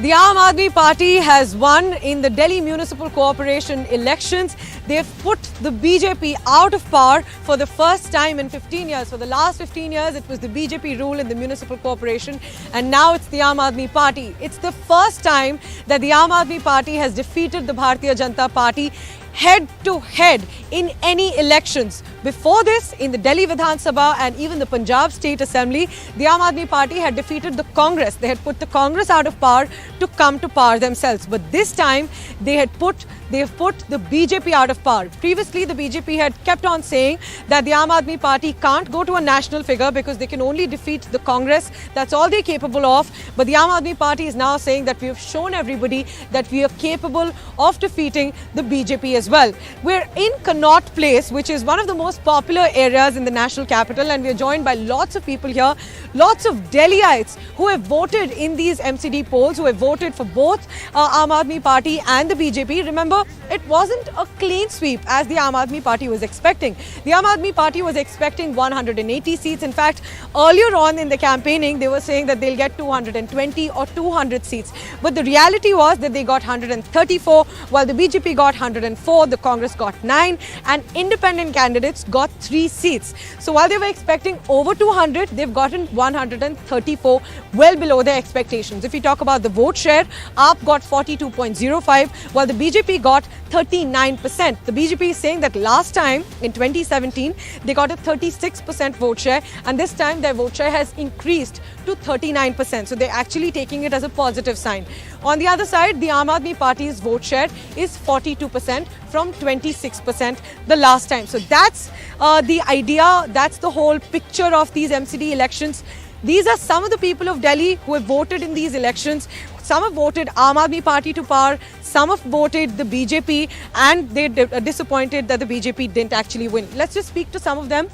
The Aam Aadmi Party has won in the Delhi Municipal Corporation elections. They've put the BJP out of power for the first time in 15 years. For the last 15 years, it was the BJP rule in the Municipal Corporation, and now it's the Aam Aadmi Party. It's the first time that the Aam Aadmi Party has defeated the Bharatiya Janata Party head to head in any elections. Before this, in the Delhi Vidhan Sabha and even the Punjab State Assembly, the Aam Aadmi Party had defeated the Congress. They had put the Congress out of power to come to power themselves. But this time, they have put the BJP out of power. Previously, the BJP had kept on saying that the Aam Aadmi Party can't go to a national figure because they can only defeat the Congress. That's all they're capable of. But the Aam Aadmi Party is now saying that we have shown everybody that we are capable of defeating the BJP as well. We're in Connaught Place, which is one of the most popular areas in the national capital, and we're joined by lots of people here, lots of Delhiites who have voted in these MCD polls, who have voted for both Aam Aadmi Party and the BJP. Remember, it wasn't a clean sweep as the Aam Aadmi Party was expecting. The Aam Aadmi Party was expecting 180 seats. In fact, earlier on in the campaigning, they were saying that they'll get 220 or 200 seats. But the reality was that they got 134, while the BJP got 104, the Congress got 9, and independent candidates got 3 seats. So while they were expecting over 200, they've gotten 134, well below their expectations. If we talk about the vote share, AAP got 42.05, while the BJP got 39%. The BJP is saying that last time in 2017, they got a 36% vote share, and this time their vote share has increased to 39%. So they're actually taking it as a positive sign. On the other side, the Aam Aadmi Party's vote share is 42% from 26% the last time. So that's the idea, that's the whole picture of these MCD elections. These are some of the people of Delhi who have voted in these elections. Some have voted Aam Aadmi Party to power, some have voted the BJP, and they're disappointed that the BJP didn't actually win. Let's just speak to some of them.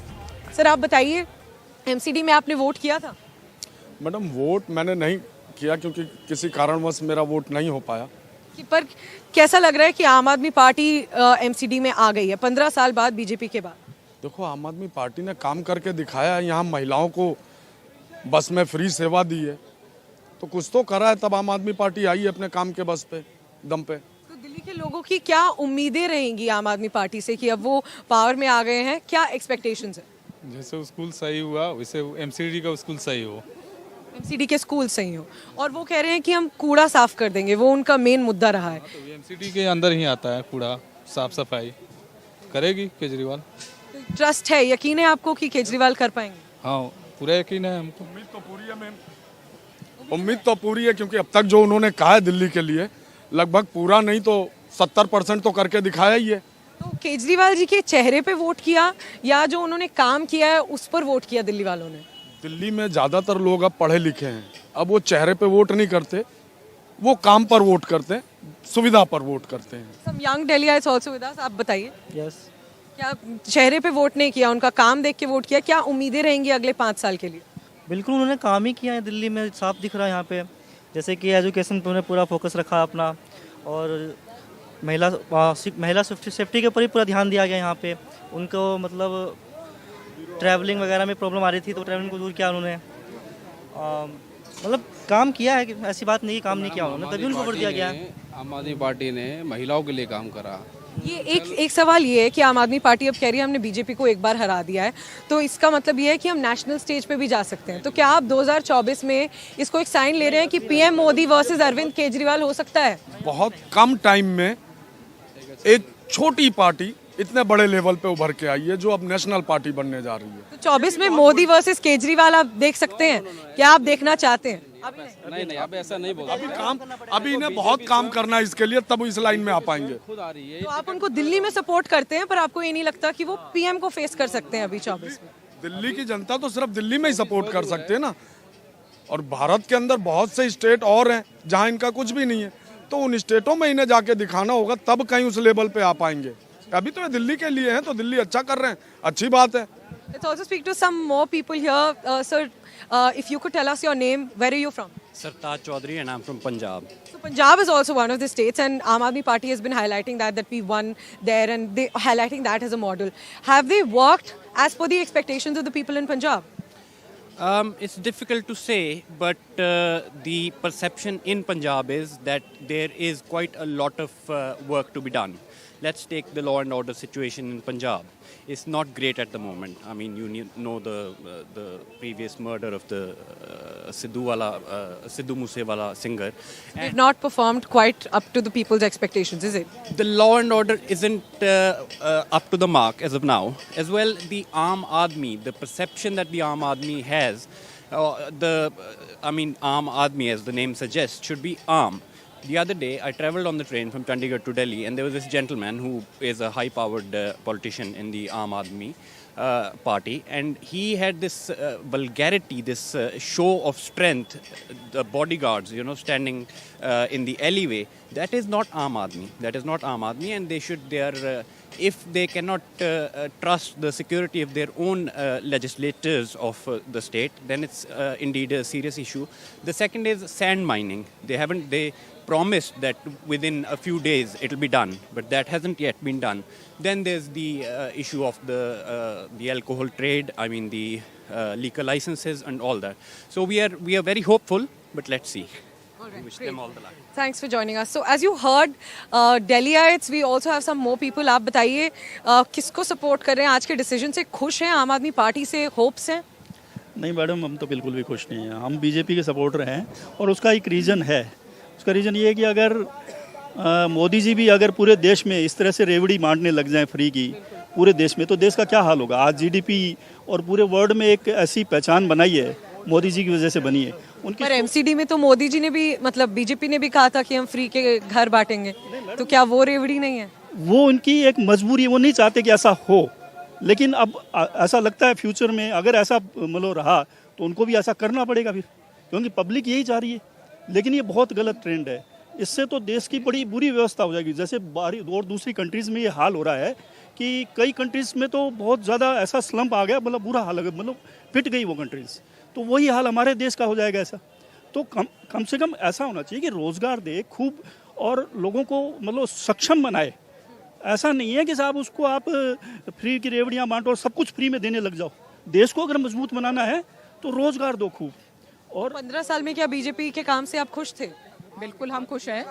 Sir, आप बताइए, MCD में आपने vote किया था? Madam, vote मैंने नहीं किया क्योंकि किसी कारणवश मेरा वोट नहीं हो पाया। पर कैसा लग रहा है कि आम आदमी पार्टी MCD में आ गई है 15 साल बाद बीजेपी के बाद? देखो, आम आदमी पार्टी ने काम करके दिखाया है। यहाँ महिलाओं को बस में फ्री सेवा दी है, तो कुछ तो करा है, तब आम आदमी पार्टी आई है अपने काम के बस पे, दम पे। तो दिल्ली के लोगों की क्या उम्मीदें रहेंगी आम आदमी पार्टी से कि अब वो पावर में आ गए हैं? क्या एक्सपेक्टेशंस है? जैसे स्कूल सही हुआ वैसे MCD का स्कूल सही हो, MCD के स्कूल सही हो, और वो कह रहे हैं कि हम कूड़ा साफ कर देंगे, वो उनका मेन मुद्दा रहा है। तो MCD के अंदर ही आता है कूड़ा, साफ सफाई करेगी केजरीवाल। ट्रस्ट है, यकीन है आपको कि केजरीवाल कर पाएंगे? हाँ, पूरा यकीन है हमको। उम्मीद तो पूरी है मैम, उम्मीद तो पूरी है, क्योंकि अब तक जो उन्होंने कहा है दिल्ली के लिए, लगभग पूरा नहीं तो 70% तो करके दिखाया ही है। तो केजरीवाल जी के चेहरे पे वोट किया या जो उन्होंने काम किया है उस पर वोट किया दिल्ली वालों ने? दिल्ली में ज़्यादातर लोग अब पढ़े लिखे हैं, अब वो चेहरे पे वोट नहीं करते, वो काम पर वोट करते हैं, सुविधा पर वोट करते हैं। Some young Delhiites also with us, आप बताइए। यस, क्या चेहरे पे वोट नहीं किया, उनका काम देख के वोट किया? क्या उम्मीदें रहेंगी अगले 5 साल के लिए? बिल्कुल उन्होंने काम ही किया है, दिल्ली में साफ दिख रहा है यहाँ पे। जैसे कि एजुकेशन पे उन्होंने पूरा फोकस रखा अपना, और महिला सेफ्टी के ऊपर ही पूरा ध्यान दिया गया यहाँ पे। उनको मतलब ट्रैवलिंग वगैरह में प्रॉब्लम आ रही थी, तो ट्रैवलिंग को दूर किया उन्होंने। मतलब काम किया है, ऐसी बात नहीं काम नहीं किया उन्होंने, तभी उनको वोट दिया गया है। आम आदमी पार्टी ने महिलाओं के लिए काम करा। ये एक सवाल ये है कि आम आदमी पार्टी अब कह रही है हमने बीजेपी को एक बार हरा दिया है, तो इसका मतलब ये है कि हम नेशनल स्टेज पे भी जा सकते हैं। तो क्या आप 2024 में इसको एक साइन ले रहे हैं कि PM मोदी वर्सेस अरविंद केजरीवाल हो सकता है? बहुत कम टाइम में एक छोटी पार्टी इतने बड़े लेवल पे उभर के आई है, जो अब नेशनल पार्टी बनने जा रही है। तो 24 में मोदी वर्सेस केजरीवाल आप देख सकते हैं? क्या आप देखना चाहते हैं? नहीं, अब ऐसा नहीं बोल। अभी इन्हें बहुत काम करना है इसके लिए, तब इस लाइन में आ पाएंगे। खुद आ रही है। तो आप उनको दिल्ली में सपोर्ट करते हैं, पर आपको ये नहीं लगता कि वो PM को फेस कर सकते हैं अभी 24 में? दिल्ली की जनता तो सिर्फ दिल्ली में ही सपोर्ट कर सकते हैं ना, और भारत के अंदर बहुत से स्टेट और हैं जहां इनका कुछ भी नहीं है, तो उन स्टेटों में इन्हें जाके दिखाना होगा, तब कहीं उस लेवल पे आ पाएंगे। अभी तो ये दिल्ली के लिए हैं, तो दिल्ली अच्छा कर रहे हैं, अच्छी बात है। Let's also speak to some more people here. Sir, if you could tell us your name, where are you from? Sartaj Chaudhary and I'm from Punjab. So Punjab is also one of the states, and Aam Aadmi Party has been highlighting that we won there, and they highlighting that as a model. Have they worked as per the expectations of the people in Punjab? It's difficult to say, but the perception in Punjab is that there is quite a lot of work to be done. Let's take the law and order situation in Punjab. It's not great at the moment. I mean, you know the previous murder of the Sidhu Moosewala singer. We've not performed quite up to the people's expectations, is it? The law and order isn't up to the mark as of now. As well, the Aam Aadmi, the perception that the Aam Aadmi has, Aam Aadmi, as the name suggests, should be Aam. The other day, I travelled on the train from Chandigarh to Delhi, and there was this gentleman who is a high-powered politician in the Aam Aadmi party, and he had this vulgarity, this show of strength, the bodyguards, standing in the alleyway. That is not Aam Aadmi. That is not Aam Aadmi, and if they cannot trust the security of their own legislators of the state, then it's indeed a serious issue. The second is sand mining. They promised that within a few days it will be done, but that hasn't yet been done. Then there's the issue of the alcohol trade, the liquor licenses and all that. So we are very hopeful, but let's see. We wish them all the luck. Thanks for joining us. So as you heard, Delhiites, we also have some more people. आप बताइए किसको support कर रहे हैं आज के decision से? खुश हैं आम आदमी पार्टी से? होप्स हैं? नहीं मैडम, हम तो बिल्कुल भी खुश नहीं हैं. हम बीजेपी के सपोर्टर हैं और उसका एक रीज़न है. उसका रीज़न ये है कि अगर मोदी जी भी अगर पूरे देश में इस तरह से रेवड़ी बांटने लग जाएं फ्री की पूरे देश में, तो देश का क्या हाल होगा. आज जीडीपी और पूरे वर्ल्ड में एक ऐसी पहचान बनाई है, मोदी जी की वजह से बनी है. पर एमसीडी में तो मोदी जी ने भी, मतलब बीजेपी ने भी कहा था कि हम फ्री के घर बांटेंगे, तो क्या वो रेवड़ी नहीं है? वो उनकी एक मजबूरी, वो नहीं चाहते कि ऐसा हो. लेकिन अब ऐसा लगता है फ्यूचर में अगर ऐसा रहा तो उनको भी ऐसा करना पड़ेगा फिर, क्योंकि पब्लिक यही चाह रही है. लेकिन ये बहुत गलत ट्रेंड है. इससे तो देश की बड़ी बुरी व्यवस्था हो जाएगी. जैसे बाहरी और दूसरी कंट्रीज़ में ये हाल हो रहा है कि कई कंट्रीज़ में तो बहुत ज़्यादा ऐसा स्लम्प आ गया, बुरा हाल है, पिट गई वो कंट्रीज़. तो वही हाल हमारे देश का हो जाएगा ऐसा. तो कम से कम ऐसा होना चाहिए कि रोज़गार दे खूब और लोगों को सक्षम बनाए. ऐसा नहीं है कि साहब उसको आप फ्री की रेवड़ियाँ बांटो और सब कुछ फ्री में देने लग जाओ. देश को अगर मजबूत बनाना है तो रोज़गार दो खूब. और 15 साल में क्या बीजेपी के काम से आप खुश थे? बिल्कुल हम खुश हैं.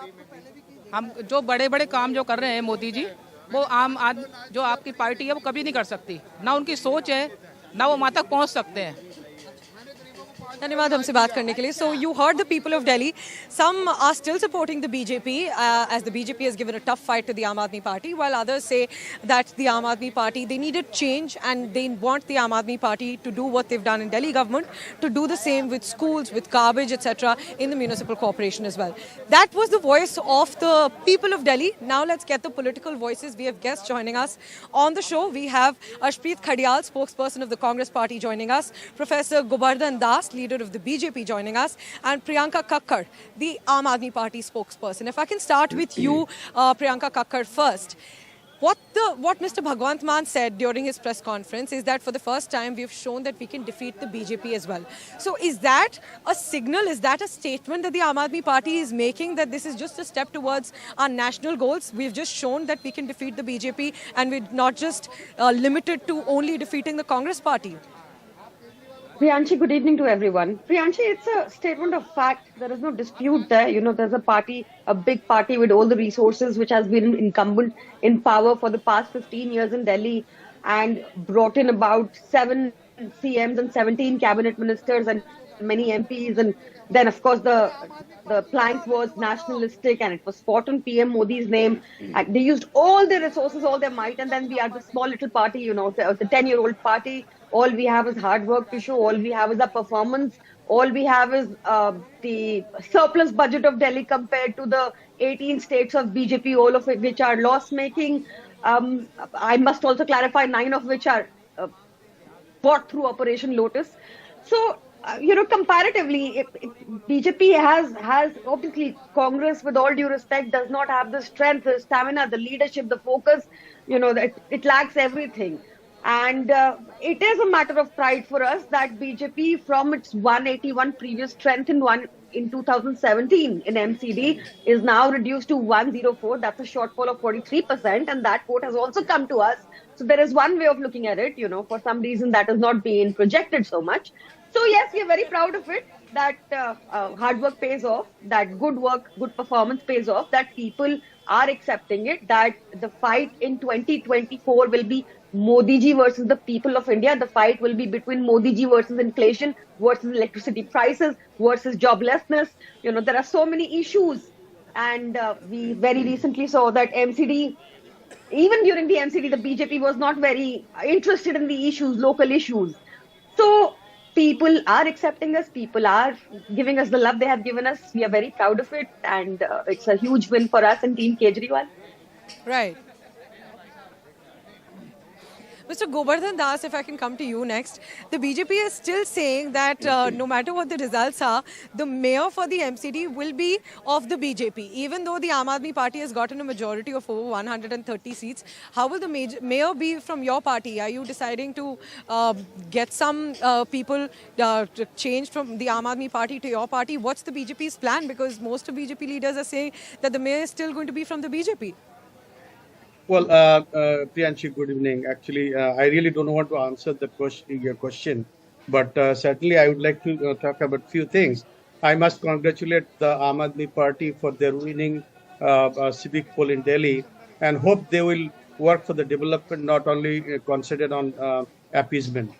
हम जो बड़े बड़े काम जो कर रहे हैं मोदी जी, वो आम आदमी जो आपकी पार्टी है वो कभी नहीं कर सकती. ना उनकी सोच है, ना वो वहाँ तक पहुँच सकते हैं. धन्यवाद हमसे बात करने के लिए. So you heard the people of Delhi. Some are still supporting the BJP as the BJP has given a tough fight to the Aam Aadmi Party, while others say that the Aam Aadmi Party, they needed change and they want the Aam Aadmi Party to do what they've done in Delhi government, to do the same with schools, with garbage, etc. in the municipal corporation as well. That was the voice of the people of Delhi. Now let's get the political voices. We have guests joining us on the show. We have Arvind Kejriwal, spokesperson of the Congress Party, joining us. Professor Govardhan Das, leader of the BJP, joining us, and Priyanka Kakkar, the Aam Aadmi Party spokesperson. If I can start with you, Priyanka Kakkar, first. What Mr. Bhagwant Mann said during his press conference is that for the first time we've shown that we can defeat the BJP as well. So is that a signal, is that a statement that the Aam Aadmi Party is making, that this is just a step towards our national goals? We've just shown that we can defeat the BJP and we're not just limited to only defeating the Congress Party. Priyanshi, good evening to everyone. Priyanshi, it's a statement of fact. There is no dispute there. There's a party, a big party with all the resources, which has been incumbent in power for the past 15 years in Delhi and brought in about 7 CMs and 17 cabinet ministers and many MPs. And then, of course, the plank was nationalistic and it was fought on PM Modi's name. And they used all their resources, all their might. And then we are the small little party, the 10-year-old party. All we have is hard work to show. All we have is a performance. All we have is the surplus budget of Delhi compared to the 18 states of BJP, all of which are loss-making. I must also clarify, 9 of which are fought through Operation Lotus. So, comparatively, BJP has obviously, Congress, with all due respect, does not have the strength, the stamina, the leadership, the focus. It lacks everything. And it is a matter of pride for us that BJP, from its 181 previous strength in 2017 in MCD, is now reduced to 104. That's a shortfall of 43%, and that vote has also come to us. So there is one way of looking at it. For some reason that is not being projected so much. So yes, we are very proud of it that hard work pays off, that good work, good performance pays off, that people are accepting it, that the fight in 2024 will be Modi ji versus the people of India. The fight will be between Modi ji versus inflation, versus electricity prices, versus joblessness. You know, there are so many issues. And we very recently saw that MCD, even during the MCD, the BJP was not very interested in the issues, local issues. So people are accepting us, people are giving us the love they have given us. We are very proud of it, and it's a huge win for us and Team Kejriwal. Right. Mr. Govardhan Das, if I can come to you next. The BJP is still saying that no matter what the results are, the mayor for the MCD will be of the BJP. Even though the Aam Aadmi Party has gotten a majority of over 130 seats, how will the mayor be from your party? Are you deciding to get some people changed from the Aam Aadmi Party to your party? What's the BJP's plan? Because most of BJP leaders are saying that the mayor is still going to be from the BJP. Well, Priyanshi, good evening. Actually, I really don't want to answer your question, but certainly I would like to talk about few things. I must congratulate the Aam Aadmi Party for their winning civic poll in Delhi, and hope they will work for the development, not only concentrate on appeasement.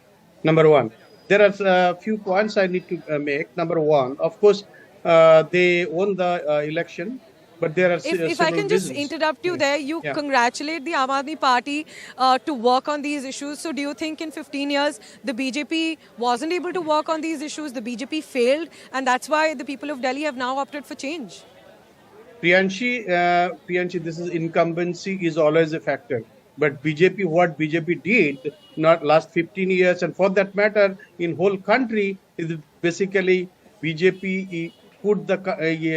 Number one, there are a few points I need to make. Number one, of course, they won the election. But there are if I can just interrupt you there, you congratulate the Aam Aadmi Party to work on these issues. So do you think in 15 years, the BJP wasn't able to work on these issues, the BJP failed, and that's why the people of Delhi have now opted for change? Priyanshi, this is incumbency is always a factor. But BJP, what BJP did, not last 15 years, and for that matter, in whole country, is basically BJP put the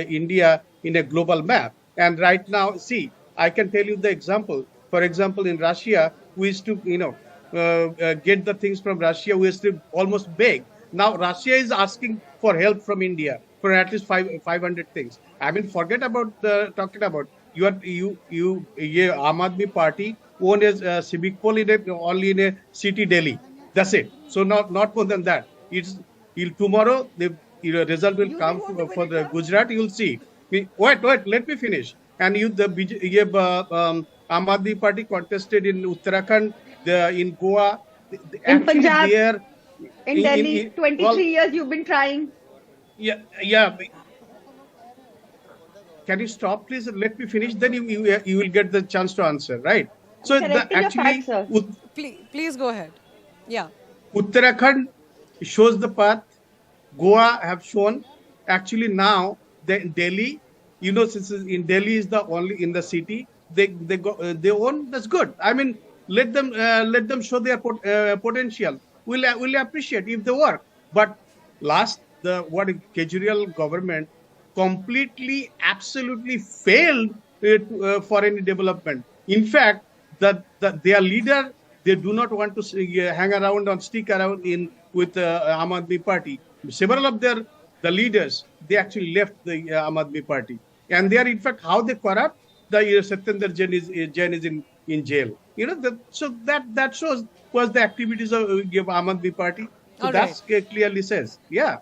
India in a global map. And right now, see, I can tell you the example. For example, in Russia, we used to, get the things from Russia. We used to almost beg. Now Russia is asking for help from India for at least 500 things. I mean, forget about talking about Aam Aadmi Party own a civic poll only in a city, Delhi. That's it. So not more than that. Tomorrow the result will come for the Gujarat. You'll see. Wait, let me finish. And the Aam Aadmi Party contested in Uttarakhand, in Goa, in Punjab, in Delhi. 23 years you've been trying. Yeah. Can you stop, please? Let me finish. Then you will get the chance to answer, right? So actually, please go ahead. Yeah. Uttarakhand shows the path. Goa have shown. Actually now, Delhi, since in Delhi is the only in the city, they own. That's good. I mean, let them show their potential. We'll appreciate if they work. But what Kejriwal government completely, absolutely failed for any development. In fact, their leader, they do not want to hang around or stick around with Aam Aadmi Party. Several of the leaders, they actually left the Aam Aadmi Party, and they are in fact how they corrupt. The Satyendra Jain is in jail. So that shows was the activities of Aam Aadmi Party. So that clearly says, yeah.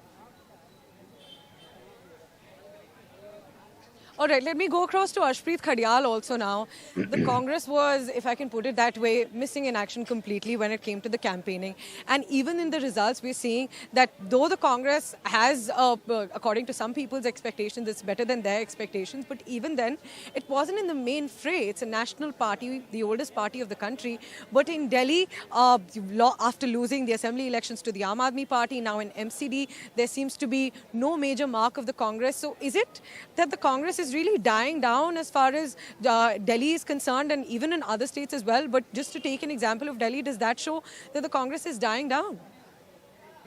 All right, let me go across to Arshpreet Khadial also now. The Congress was, if I can put it that way, missing in action completely when it came to the campaigning. And even in the results, we're seeing that though the Congress has, according to some people's expectations, it's better than their expectations, but even then, it wasn't in the main fray. It's a national party, the oldest party of the country. But in Delhi, after losing the assembly elections to the Aam Aadmi Party, now in MCD, there seems to be no major mark of the Congress. So is it that the Congress is really dying down as far as Delhi is concerned, and even in other states as well? But just to take an example of Delhi, does that show that the Congress is dying down?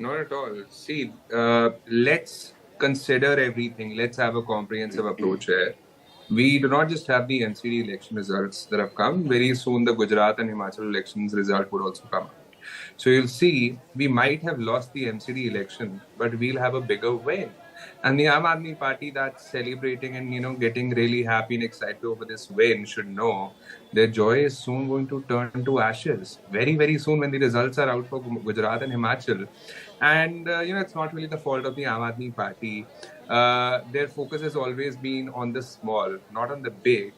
Not at all. See, let's consider everything. Let's have a comprehensive approach here. We do not just have the NCD election results that have come. Very soon the Gujarat and Himachal elections result would also come out. So you'll see, we might have lost the MCD election, but we'll have a bigger win. And the Aam Aadmi Party that's celebrating and, getting really happy and excited over this win should know their joy is soon going to turn to ashes. Very, very soon when the results are out for Gujarat and Himachal, And it's not really the fault of the Aam Aadmi Party. Their focus has always been on the small, not on the big.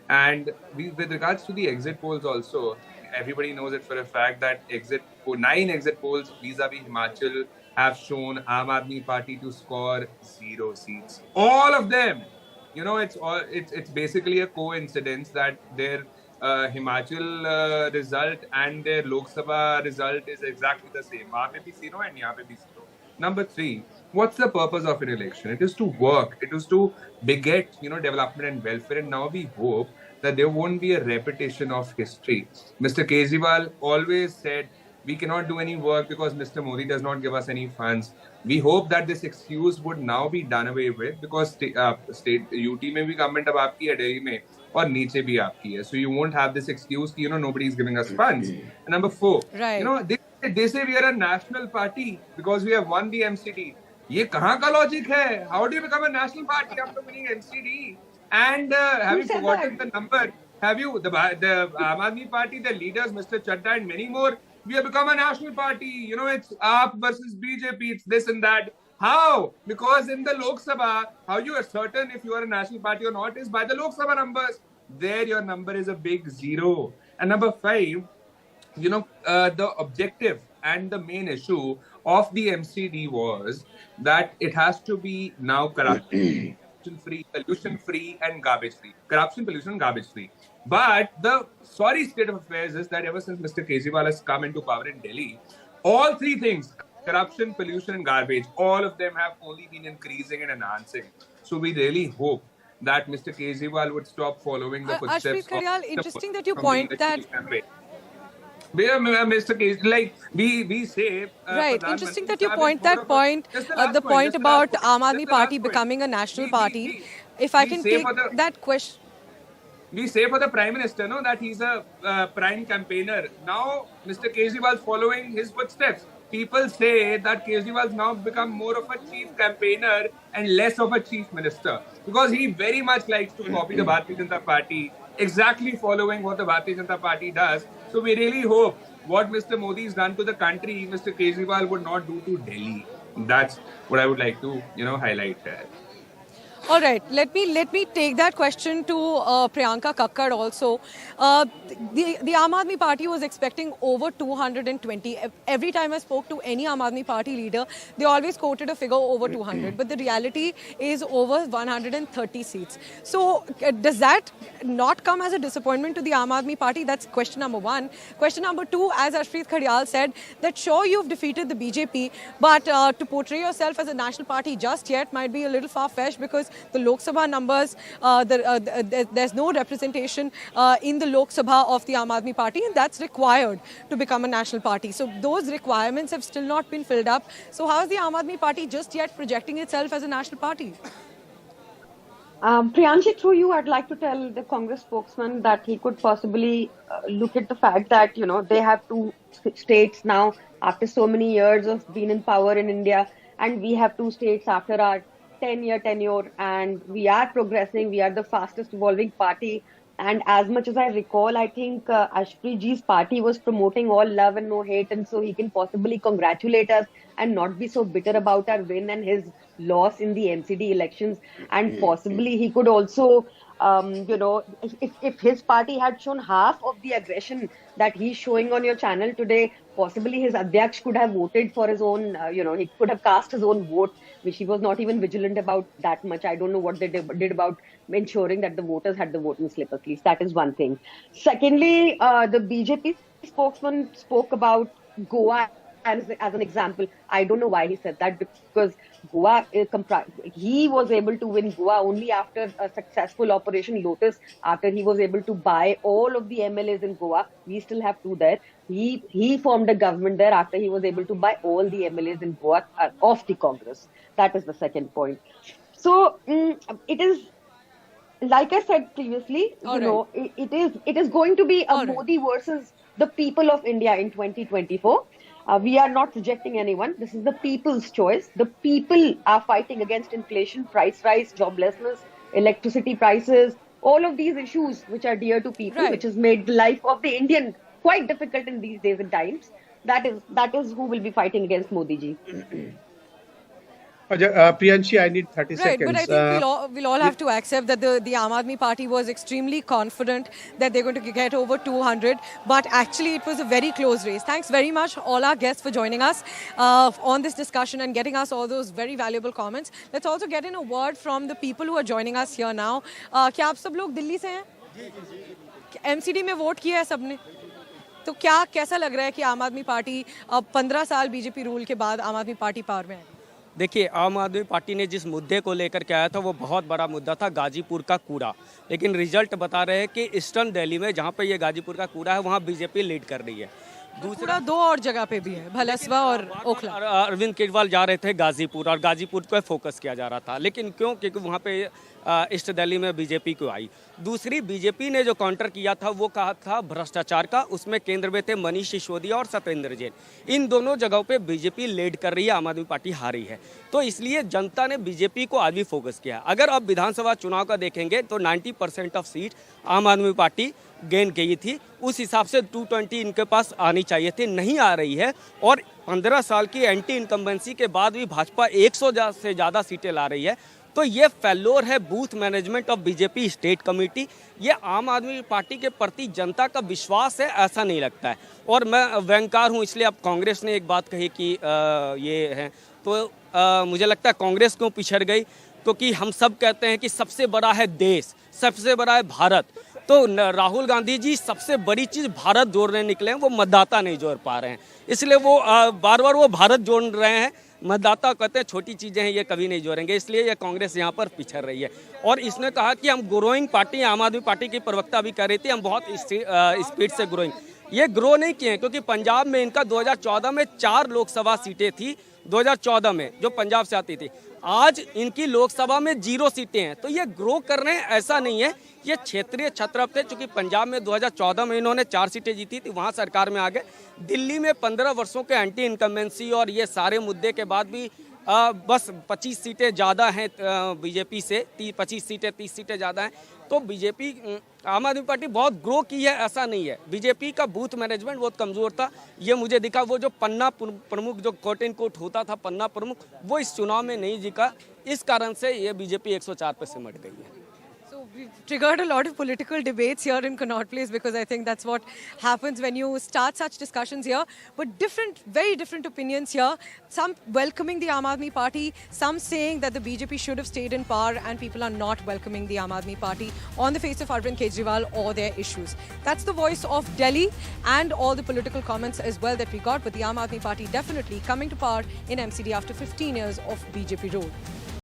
And with regards to the exit polls also, everybody knows it for a fact that 9 exit polls vis-a-vis Himachal have shown Aam Aadmi Party to score 0 seats. All of them. It's basically a coincidence that their Himachal result and their Lok Sabha result is exactly the same. Wahan pe bhi 0 and yahan pe bhi 0. Number 3, what's the purpose of an election? It is to work. It is to beget, development and welfare. And now we hope that there won't be a repetition of history. Mr. Kejriwal always said, we cannot do any work because Mr. Modi does not give us any funds. We hope that this excuse would now be done away with because state UT में भी government अब आपकी है, Delhi में और नीचे भी आपकी है. So you won't have this excuse कि nobody is giving us funds. And number 4, right. They say we are a national party because we have won the MCD. ये कहाँ का logic है? How do you become a national party after winning MCD? And have you forgotten the number? Have you the Aam Aadmi Party, the leaders, Mr. Chadda and many more? We have become a national party. It's AAP versus BJP. It's this and that. How? Because in the Lok Sabha, how you are certain if you are a national party or not is by the Lok Sabha numbers. There your number is a big 0. And number 5, the objective and the main issue of the MCD was that it has to be now corruption-free, pollution-free and garbage-free. Corruption, pollution and garbage-free. But the sorry state of affairs is that ever since Mr. Kejriwal has come into power in Delhi, all 3 things, corruption, pollution and garbage, all of them have only been increasing and enhancing. So we really hope that Mr. Kejriwal would stop following the footsteps Arvind Kejriwal, interesting that you point that... Mr. Kejriwal, like we say... right, interesting that you point that point, the point about Aam Aadmi Party becoming a national party. If I can take that question... We say for the Prime Minister, that he's a prime campaigner. Now, Mr. Kejriwal is following his footsteps. People say that Kejriwal has now become more of a chief campaigner and less of a chief minister because he very much likes to copy the Bharatiya Janata Party, exactly following what the Bharatiya Janata Party does. So we really hope what Mr. Modi has done to the country, Mr. Kejriwal would not do to Delhi. That's what I would like to, highlight here. All right, let me take that question to Priyanka Kakkad also. The Aam Aadmi Party was expecting over 220. Every time I spoke to any Aam Aadmi Party leader, they always quoted a figure over 200. But the reality is over 130 seats. So does that not come as a disappointment to the Aam Aadmi Party? That's question number 1. Question number 2, as Arvind Kejriwal said, that sure you've defeated the BJP, but to portray yourself as a national party just yet might be a little far-fetched because the Lok Sabha numbers, there's no representation in the Lok Sabha of the Aam Aadmi Party, and that's required to become a national party. So those requirements have still not been filled up. So how is the Aam Aadmi Party just yet projecting itself as a national party? Priyanshi, through you, I'd like to tell the Congress spokesman that he could possibly look at the fact that, they have 2 states now after so many years of being in power in India, and we have 2 states after our 10-year tenure, and we are progressing. We are the fastest evolving party. And as much as I recall, I think Ashpreet ji's party was promoting all love and no hate, and so he can possibly congratulate us and not be so bitter about our win and his loss in the MCD elections. And possibly he could also, if his party had shown half of the aggression that he's showing on your channel today, possibly his Adhyaksh could have voted for his own, he could have cast his own vote, which he was not even vigilant about that much. I don't know what they did about ensuring that the voters had the voting slip at least. That is one thing. Secondly, the BJP spokesman spoke about Goa as an example. I don't know why he said that, because Goa, he was able to win Goa only after a successful Operation Lotus, after he was able to buy all of the MLAs in Goa. We still have 2 there. He formed a government there after he was able to buy all the MLAs in Goa of the Congress. That is the second point. So it is, like I said previously, it is going to be a Modi versus the people of India in 2024. We are not rejecting anyone. This is the people's choice. The people are fighting against inflation, price rise, joblessness, electricity prices, all of these issues which are dear to people, which has made the life of the Indian quite difficult in these days and times. that is who will be fighting against Modi ji. Priyanshi, I need 30 Right, seconds. but I think we'll all have to accept that the Aam Aadmi Party was extremely confident that they're going to get over 200, but actually it was a very close race. Thanks very much all our guests for joining us on this discussion and getting us all those very valuable comments. Let's also get in a word from the people who are joining us here now. क्या आप सब लोग दिल्ली से हैं? MCD में vote किया है सबने? तो क्या कैसा लग रहा है कि आम आदमी पार्टी अब 15 साल बीजेपी रूल के बाद आम आदमी पार्टी पावर में है? देखिए, आम आदमी पार्टी ने जिस मुद्दे को लेकर के आया था वो बहुत बड़ा मुद्दा था, गाजीपुर का कूड़ा। लेकिन रिजल्ट बता रहे हैं कि ईस्टर्न दिल्ली में जहाँ पे ये गाजीपुर का कूड़ा है वहाँ बीजेपी लीड कर रही है। दूसरा दो और जगह पे भी है, भलसवा और ओखला। अरविंद केजरीवाल जा रहे थे गाजीपुर और गाजीपुर पे फोकस किया जा रहा था, लेकिन क्यों? क्योंकि वहाँ पे ईस्ट दिल्ली में बीजेपी को आई। दूसरी बीजेपी ने जो काउंटर किया था वो कहा था भ्रष्टाचार का, उसमें केंद्र में थे मनीष सिसोदिया और सत्येंद्र जैन। इन दोनों जगहों पे बीजेपी लीड कर रही है, आम आदमी पार्टी हारी है, तो इसलिए जनता ने बीजेपी को आज भी फोकस किया। अगर अब विधानसभा चुनाव का देखेंगे तो 90% ऑफ सीट आम आदमी पार्टी गेन की थी, उस हिसाब से 220 इनके पास आनी चाहिए थी, नहीं आ रही है। और 15 साल की एंटी इनकम्बेंसी के बाद भी भाजपा 100 से ज़्यादा सीटें ला रही है, तो ये फेल्योर है booth management of BJP state committee. ये आम आदमी पार्टी के प्रति जनता का विश्वास है, ऐसा नहीं लगता है। और मैं व्यंगकार हूँ, इसलिए अब कांग्रेस ने एक बात कही कि ये है, तो मुझे लगता है कांग्रेस क्यों पिछड़ गई, क्योंकि हम सब कहते हैं कि सबसे बड़ा है देश, सबसे बड़ा है भारत। तो राहुल गांधी जी सबसे बड़ी चीज़ भारत जोड़ने निकले हैं, वो मतदाता नहीं जोड़ पा रहे हैं, इसलिए वो बार बार वो भारत जोड़ रहे हैं। मतदाता कहते हैं छोटी चीज़ें हैं, ये कभी नहीं जोड़ेंगे, इसलिए ये कांग्रेस यहाँ पर पिछड़ रही है। और इसने कहा कि हम ग्रोइंग पार्टी, आम आदमी पार्टी की प्रवक्ता भी कह रही थी हम बहुत स्पीड से ग्रोइंग। ये ग्रो नहीं किए हैं, क्योंकि पंजाब में इनका 2014 में 4 लोकसभा सीटें थी, 2014 में जो पंजाब से आती थी। आज इनकी लोकसभा में 0 सीटें हैं, तो ये ग्रो कर रहे हैं, ऐसा नहीं है। ये क्षेत्रीय छत्रप थे, चूंकि पंजाब में 2014 में इन्होंने 4 सीटें जीती थी, वहाँ सरकार में आ गए। दिल्ली में 15 वर्षों के एंटी इनकम्बेंसी और ये सारे मुद्दे के बाद भी बस 25 सीटें ज़्यादा हैं बीजेपी से, 25 सीटें 30 सीटें ज़्यादा हैं। तो बीजेपी, आम आदमी पार्टी बहुत ग्रो की है, ऐसा नहीं है। बीजेपी का बूथ मैनेजमेंट बहुत कमज़ोर था, ये मुझे दिखा। वो जो पन्ना प्रमुख, जो कोट इन कोट होता था पन्ना प्रमुख, वो इस चुनाव में नहीं दिखा। इस कारण से ये बीजेपी 104 पे सिमट गई है। We've triggered a lot of political debates here in Connaught Place, because I think that's what happens when you start such discussions here. But different, very different opinions here. Some welcoming the Aam Aadmi Party, some saying that the BJP should have stayed in power, and people are not welcoming the Aam Aadmi Party on the face of Arvind Kejriwal or their issues. That's the voice of Delhi and all the political comments as well that we got. But the Aam Aadmi Party definitely coming to power in MCD after 15 years of BJP rule.